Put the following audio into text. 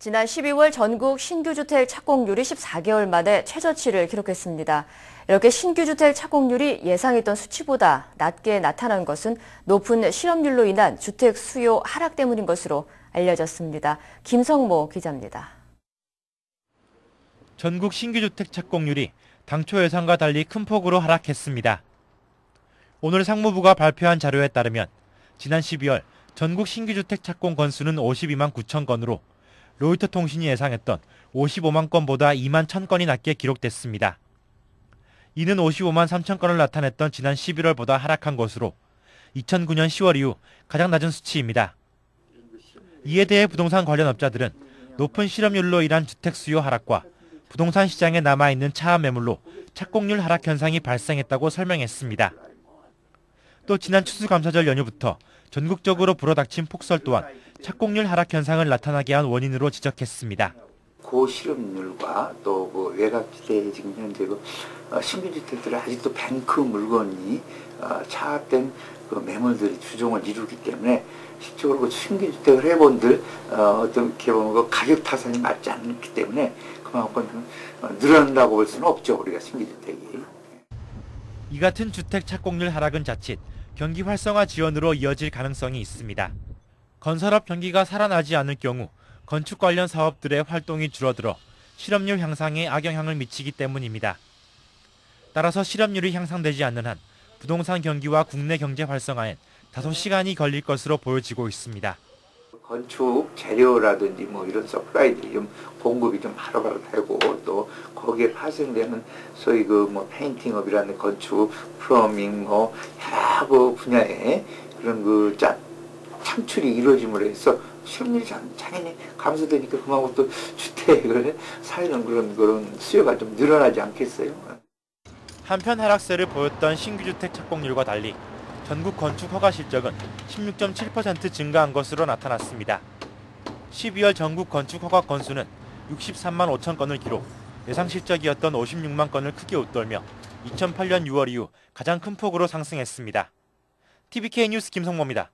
지난 12월 전국 신규주택 착공률이 14개월 만에 최저치를 기록했습니다. 이렇게 신규주택 착공률이 예상했던 수치보다 낮게 나타난 것은 높은 실업률로 인한 주택 수요 하락 때문인 것으로 알려졌습니다. 김성모 기자입니다. 전국 신규주택 착공률이 당초 예상과 달리 큰 폭으로 하락했습니다. 오늘 상무부가 발표한 자료에 따르면 지난 12월 전국 신규주택 착공 건수는 52만 9천 건으로 로이터 통신이 예상했던 55만 건보다 2만 1천 건이 낮게 기록됐습니다. 이는 55만 3천 건을 나타냈던 지난 11월보다 하락한 것으로 2009년 10월 이후 가장 낮은 수치입니다. 이에 대해 부동산 관련 업자들은 높은 실업률로 인한 주택 수요 하락과 부동산 시장에 남아있는 차압 매물로 착공률 하락 현상이 발생했다고 설명했습니다. 또 지난 추수감사절 연휴부터 전국적으로 불어닥친 폭설 또한 착공률 하락 현상을 나타나게 한 원인으로 지적했습니다. 고실업률과 또 외곽지대에 지금 현재 신규주택들은 아직도 뱅크 물건이 차압된 매물들이 주종을 이루기 때문에 실적으로 신규주택을 해본들 어떻게 보면 가격 타산이 맞지 않기 때문에 그만큼 늘어난다고 볼 수는 없죠, 우리가 신규주택이. 이 같은 주택 착공률 하락은 자칫 경기 활성화 지원으로 이어질 가능성이 있습니다. 건설업 경기가 살아나지 않을 경우 건축 관련 사업들의 활동이 줄어들어 실업률 향상에 악영향을 미치기 때문입니다. 따라서 실업률이 향상되지 않는 한 부동산 경기와 국내 경제 활성화엔 다소 시간이 걸릴 것으로 보여지고 있습니다. 건축 재료라든지 이런 서플라이들이 좀 공급이 좀 바로바로 되고 또 거기에 파생되는 소위 페인팅업이라는 건축, 플러밍 여러 분야에 그런 창출이 이루어짐으로 해서 실업률이 당연히 감소되니까 그만큼 또 주택을 사려는 그런 수요가 좀 늘어나지 않겠어요? 한편 하락세를 보였던 신규주택 착공률과 달리 전국 건축 허가 실적은 16.7% 증가한 것으로 나타났습니다. 12월 전국 건축 허가 건수는 63만 5천 건을 기록, 예상 실적이었던 56만 건을 크게 웃돌며 2008년 6월 이후 가장 큰 폭으로 상승했습니다. TVK 뉴스 김성모입니다.